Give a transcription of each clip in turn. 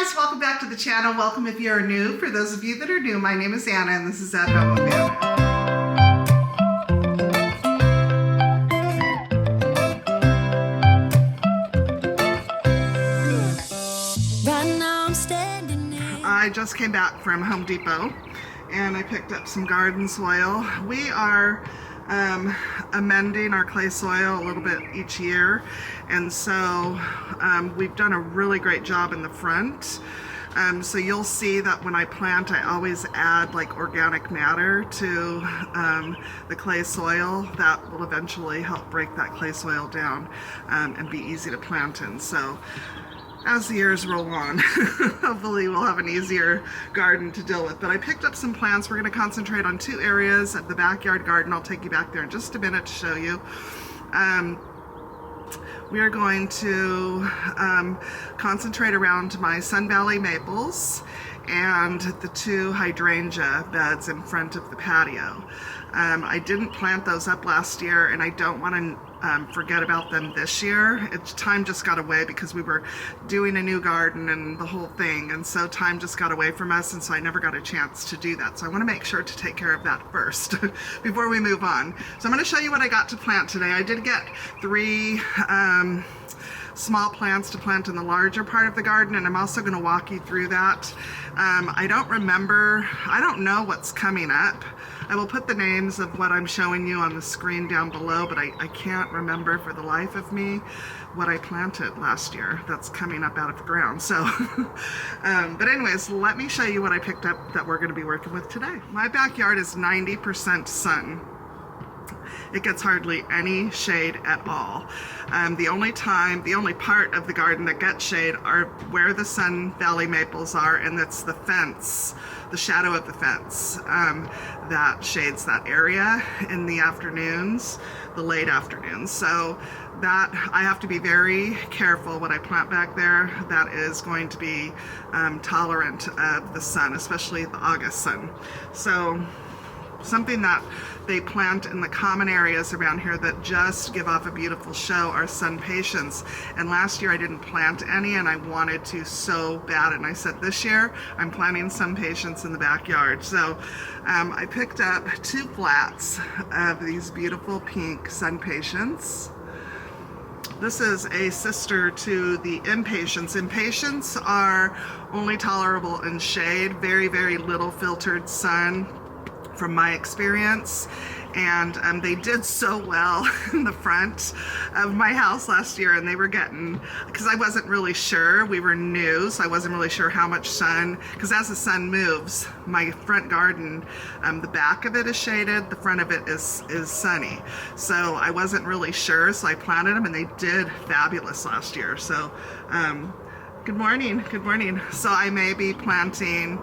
guys, welcome back to the channel. Welcome if you're new. For those of you that are new, my name is Anna and this is At Home with Anna. I just came back from Home Depot and I picked up some garden soil. We are amending our clay soil a little bit each year, and so we've done a really great job in the front. So you'll see that when I plant, I always add like organic matter to the clay soil. That will eventually help break that clay soil down and be easy to plant in. So as the years roll on, hopefully we'll have an easier garden to deal with. But I picked up some plants. We're going to concentrate on two areas of the backyard garden. I'll take you back there in just a minute to show you. We are going to concentrate around my Sun Valley maples and the two hydrangea beds in front of the patio. I didn't plant those up last year, and I don't want to forget about them this year. Time just got away because we were doing a new garden and the whole thing, and so time just got away from us, and so I never got a chance to do that. So I want to make sure to take care of that first before we move on. So I'm going to show you what I got to plant today. I did get three small plants to plant in the larger part of the garden, and I'm also going to walk you through that. I don't know what's coming up. I will put the names of what I'm showing you on the screen down below, but I can't remember for the life of me what I planted last year that's coming up out of the ground. So, but anyways, let me show you what I picked up that we're going to be working with today. My backyard is 90% sun. It gets hardly any shade at all. The only part of the garden that gets shade are where the Sun Valley maples are, and that's the fence, the shadow of the fence that shades that area in the afternoons, the late afternoons. So that I have to be very careful what I plant back there. That is going to be tolerant of the sun, especially the August sun. So something that they plant in the common areas around here that just give off a beautiful show are sun patience. And last year I didn't plant any, and I wanted to so bad, and I said this year I'm planting sun patience in the backyard. So I picked up two flats of these beautiful pink sun patience. This is a sister to the impatiens. Impatiens are only tolerable in shade, very, very little filtered sun from my experience, and they did so well in the front of my house last year, and they were getting, because I wasn't really sure, we were new, so I wasn't really sure how much sun, because as the sun moves, my front garden, the back of it is shaded, the front of it is sunny, so I wasn't really sure, so I planted them, and they did fabulous last year. So good morning. So I may be planting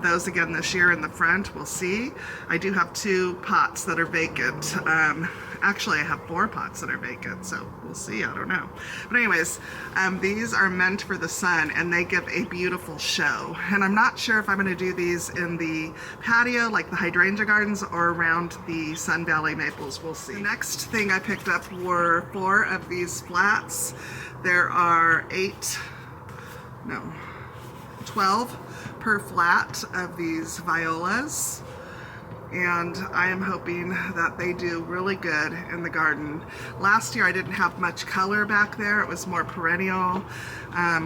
those again this year in the front. We'll see. I do have two pots that are vacant. Actually, I have 4 pots that are vacant, so we'll see. I don't know. But anyways, these are meant for the sun, and they give a beautiful show. And I'm not sure if I'm going to do these in the patio, like the hydrangea gardens, or around the Sun Valley maples. We'll see. The next thing I picked up were 4 of these flats. There are 12 per flat of these violas, and I am hoping that they do really good in the garden. Last year I didn't have much color back there. It was more perennial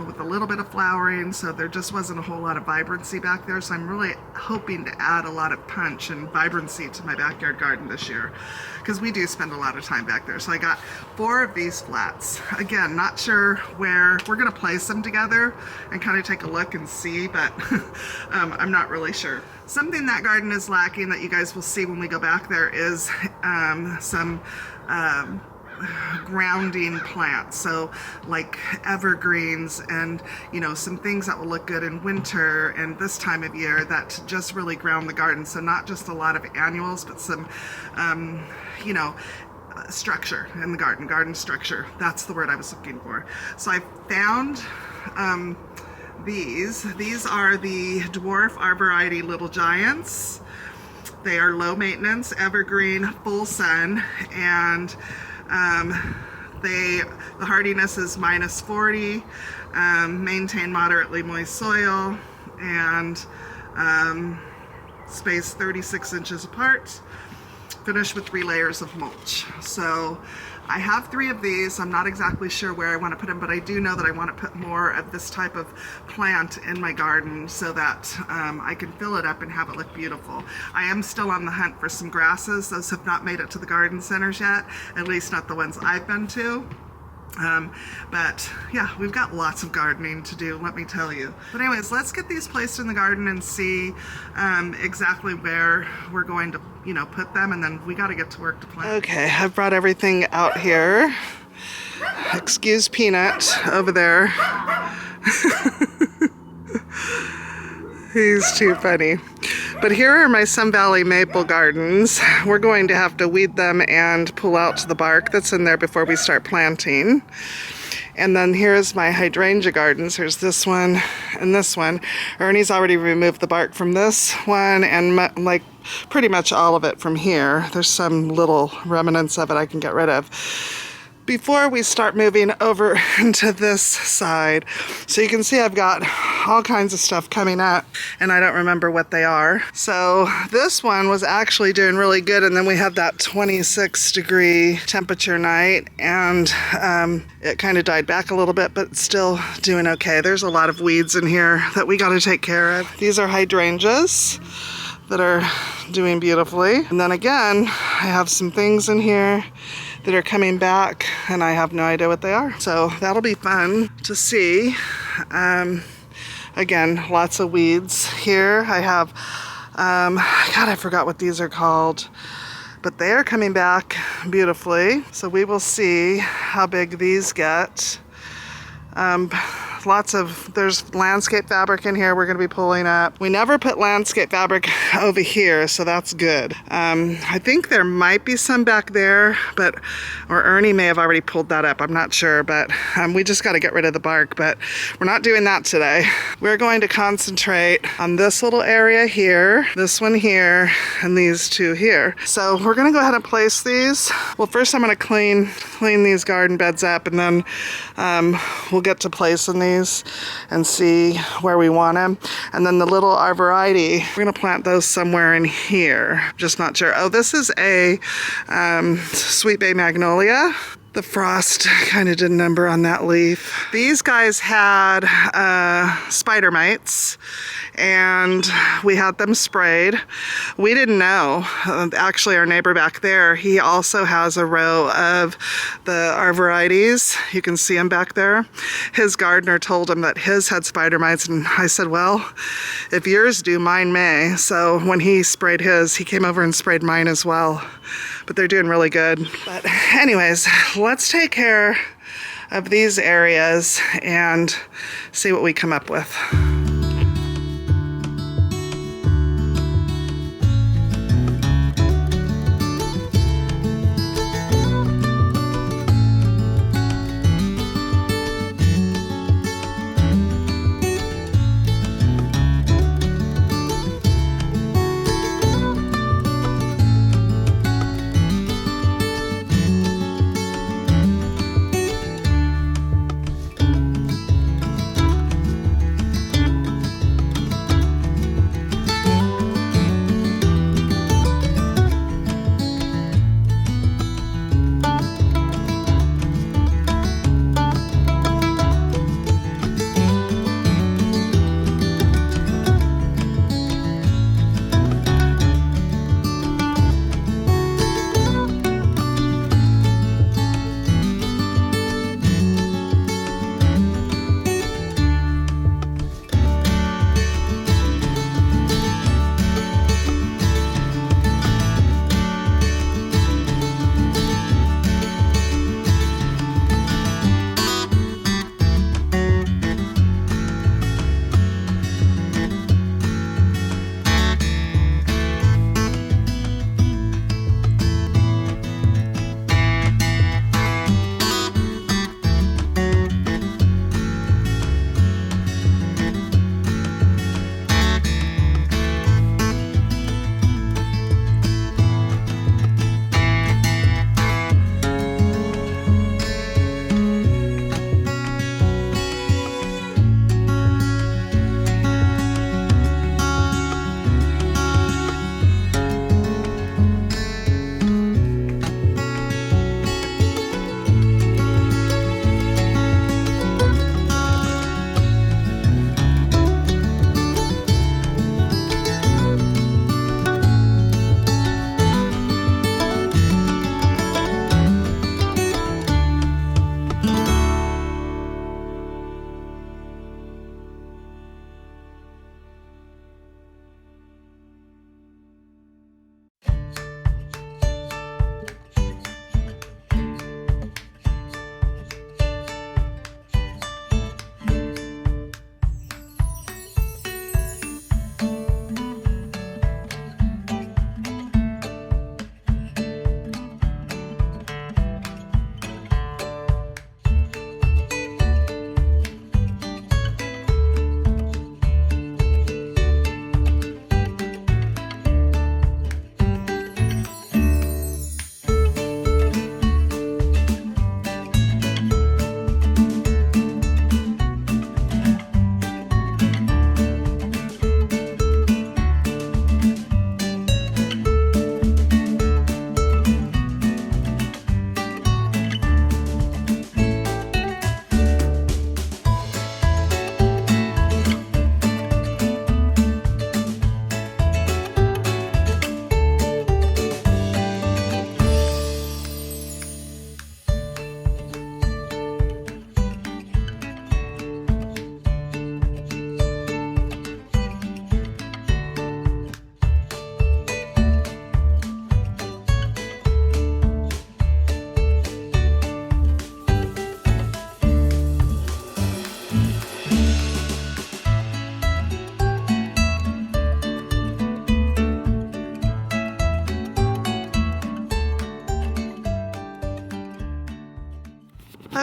with a little bit of flowering, so there just wasn't a whole lot of vibrancy back there. So I'm really hoping to add a lot of punch and vibrancy to my backyard garden this year, because we do spend a lot of time back there. So I got 4 of these flats. Again, not sure where we're going to place them together and kind of take a look and see, but I'm not really sure. Something that garden is lacking that you guys will see when we go back there is some grounding plants, so like evergreens and some things that will look good in winter and this time of year that just really ground the garden. So not just a lot of annuals, but some structure in the garden structure. That's the word I was looking for. So I found these are the dwarf arborvitae little giants. They are low maintenance, evergreen, full sun, and The hardiness is -40, maintain moderately moist soil, and spaced 36 inches apart. Finish with 3 layers of mulch. So I have 3 of these. I'm not exactly sure where I want to put them, but I do know that I want to put more of this type of plant in my garden so that I can fill it up and have it look beautiful. I am still on the hunt for some grasses. Those have not made it to the garden centers yet, at least not the ones I've been to. But yeah, we've got lots of gardening to do, let me tell you. But anyways, let's get these placed in the garden and see exactly where we're going to, you know, put them, and then we got to get to work to plant. Okay, I've brought everything out here. Excuse Peanut over there. He's too funny. But here are my Sun Valley maple gardens. We're going to have to weed them and pull out the bark that's in there before we start planting. And then here's my hydrangea gardens. Here's this one and this one. Ernie's already removed the bark from this one and like pretty much all of it from here. There's some little remnants of it I can get rid of before we start moving over into this side. So you can see I've got all kinds of stuff coming up and I don't remember what they are. So this one was actually doing really good, and then we had that 26-degree temperature night and it kind of died back a little bit, but still doing okay. There's a lot of weeds in here that we got to take care of. These are hydrangeas that are doing beautifully. And then again, I have some things in here that are coming back and I have no idea what they are. So that'll be fun to see. Again, lots of weeds here. I have, God, I forgot what these are called, but they are coming back beautifully. So we will see how big these get. There's landscape fabric in here we're going to be pulling up. We never put landscape fabric over here, so that's good. I think there might be some back there, or Ernie may have already pulled that up. I'm not sure, but we just got to get rid of the bark, but we're not doing that today. We're going to concentrate on this little area here, this one here, and these 2 here. So we're going to go ahead and place these. Well, first I'm going to clean these garden beds up, and then we'll get to placing these and see where we want them. And then the little arborvitae, we're going to plant those somewhere in here. Just not sure. Oh, this is a sweet bay magnolia. The frost kind of did a number on that leaf. These guys had spider mites and we had them sprayed. We didn't know. Actually, our neighbor back there, he also has a row of the arborvitaes. You can see them back there. His gardener told him that his had spider mites, and I said, well, if yours do, mine may. So when he sprayed his, he came over and sprayed mine as well. But they're doing really good. But anyways, let's take care of these areas and see what we come up with.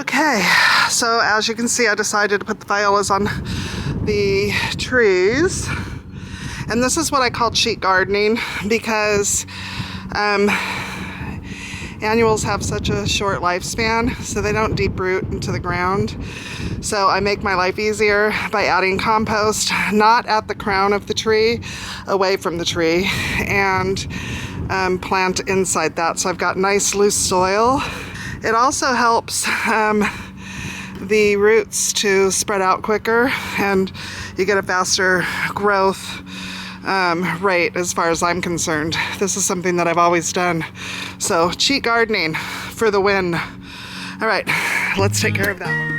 Okay, so as you can see, I decided to put the violas on the trees. And this is what I call cheat gardening because annuals have such a short lifespan, so they don't deep root into the ground. So I make my life easier by adding compost, not at the crown of the tree, away from the tree, and plant inside that. So I've got nice loose soil. It also helps the roots to spread out quicker, and you get a faster growth rate as far as I'm concerned. This is something that I've always done. So cheat gardening for the win. All right, let's take care of that one.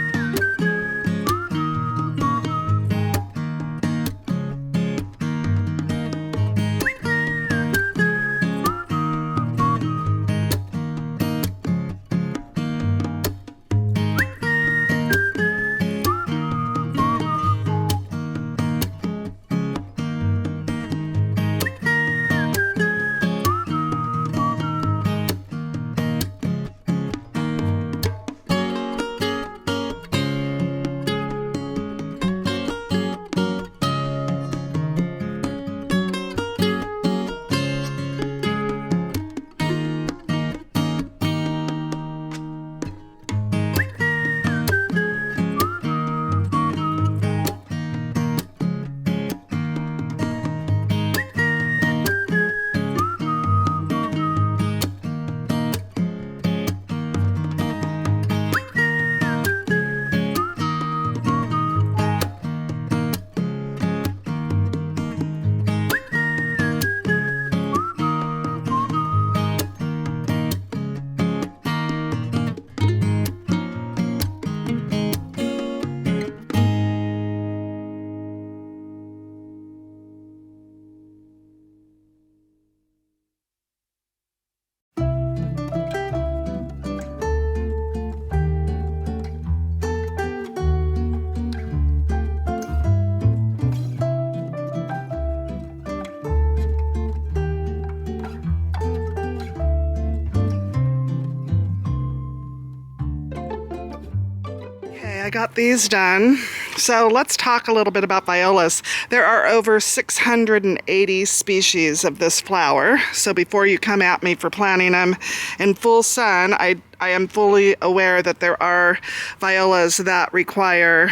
I got these done. So let's talk a little bit about violas. There are over 680 species of this flower. So before you come at me for planting them in full sun, I am fully aware that there are violas that require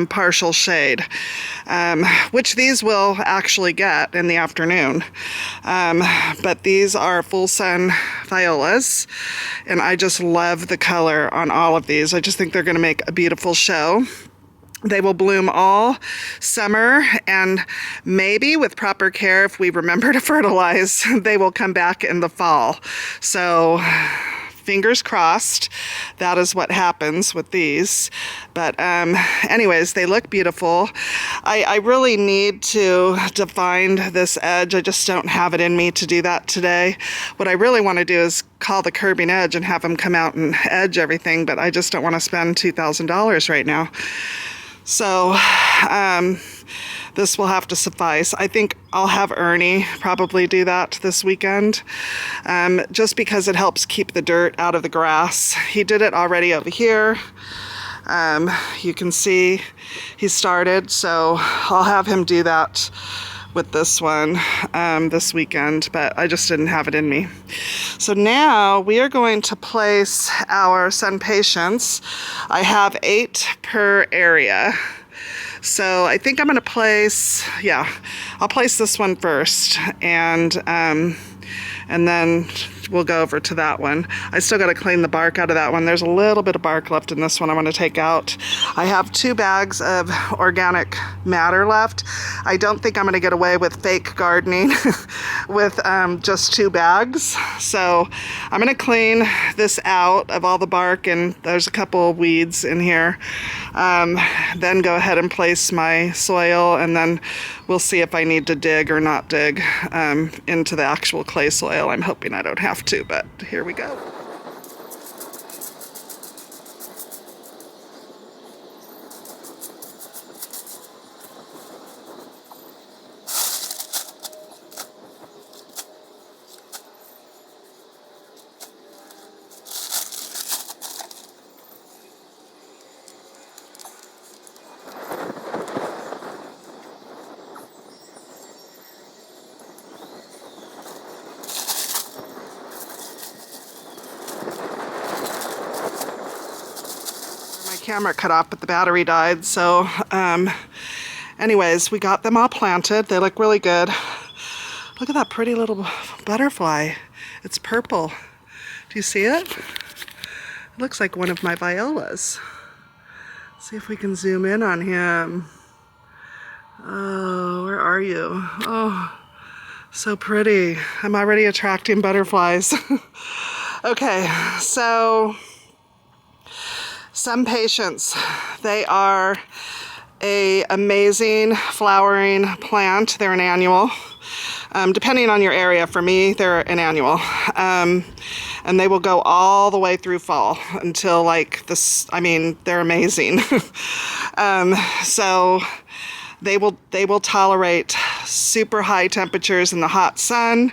partial shade, which these will actually get in the afternoon. But these are full sun violas, and I just love the color on all of these. I just think they're going to make a beautiful show. They will bloom all summer, and maybe with proper care, if we remember to fertilize, they will come back in the fall. So fingers crossed, that is what happens with these. But anyways, they look beautiful. I really need to define this edge. I just don't have it in me to do that today. What I really want to do is call the curbing edge and have them come out and edge everything, but I just don't want to spend $2,000 right now. So this will have to suffice. I think I'll have Ernie probably do that this weekend, just because it helps keep the dirt out of the grass. He did it already over here. You can see he started, so I'll have him do that with this one this weekend, but I just didn't have it in me. So now we are going to place our sun patients. I have 8 per area. So I think I'm going to place, I'll place this one first, and then we'll go over to that one. I still got to clean the bark out of that one. There's a little bit of bark left in this one I want to take out. I have 2 bags of organic matter left. I don't think I'm going to get away with fake gardening with just 2 bags. So I'm going to clean this out of all the bark, and there's a couple of weeds in here. Then go ahead and place my soil, and then we'll see if I need to dig or not dig into the actual clay soil. I'm hoping I don't have to, but here we go. camera cut off, but the battery died. So anyways, we got them all planted. They look really good. Look at that pretty little butterfly. It's purple. Do you see it? It looks like one of my violas. See if we can zoom in on him. Oh, where are you? Oh, so pretty. I'm already attracting butterflies. Okay, so some patience. They are an amazing flowering plant. They're an annual. Depending on your area, for me, they're an annual. And they will go all the way through fall until like this, I mean, they're amazing. So they will tolerate super high temperatures in the hot sun,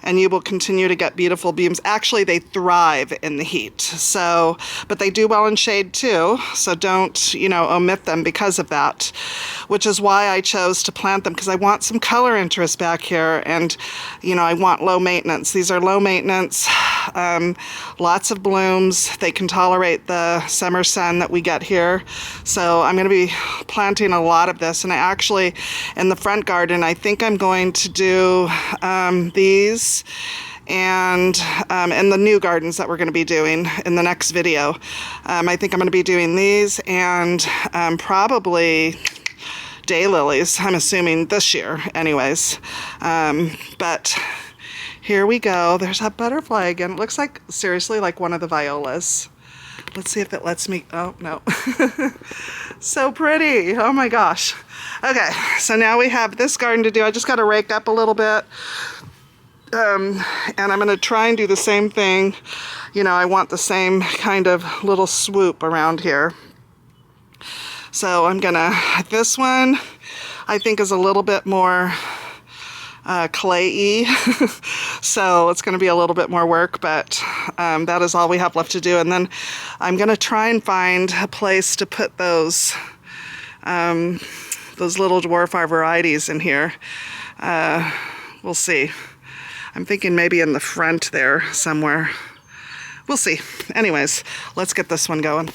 and you will continue to get beautiful beams. Actually, they thrive in the heat. So, but they do well in shade too. So don't, omit them because of that, which is why I chose to plant them, because I want some color interest back here, and I want low maintenance. These are low maintenance, lots of blooms. They can tolerate the summer sun that we get here. So I'm going to be planting a lot of this, and I actually, in the front garden, I think I'm going to do these, and in the new gardens that we're going to be doing in the next video, I think I'm going to be doing these and probably daylilies, I'm assuming this year anyways. But here we go. There's that butterfly again. It looks like, seriously, like one of the violas. Let's see if it lets me, oh no. So pretty, oh my gosh. Okay, so now we have this garden to do. I just got to rake up a little bit. And I'm going to try and do the same thing. I want the same kind of little swoop around here. So I'm going to, this one I think is a little bit more clay-y. So it's going to be a little bit more work, but that is all we have left to do. And then I'm going to try and find a place to put those little dwarf varieties in here. We'll see. I'm thinking maybe in the front there somewhere. We'll see. Anyways, let's get this one going.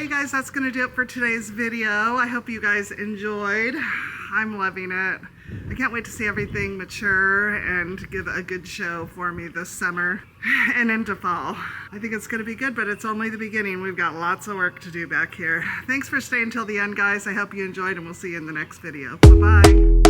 Guys, that's going to do it for today's video. I hope you guys enjoyed. I'm loving it. I can't wait to see everything mature and give a good show for me this summer and into fall. I think it's going to be good, but it's only the beginning. We've got lots of work to do back here. Thanks for staying till the end, guys. I hope you enjoyed, and we'll see you in the next video. Bye-bye.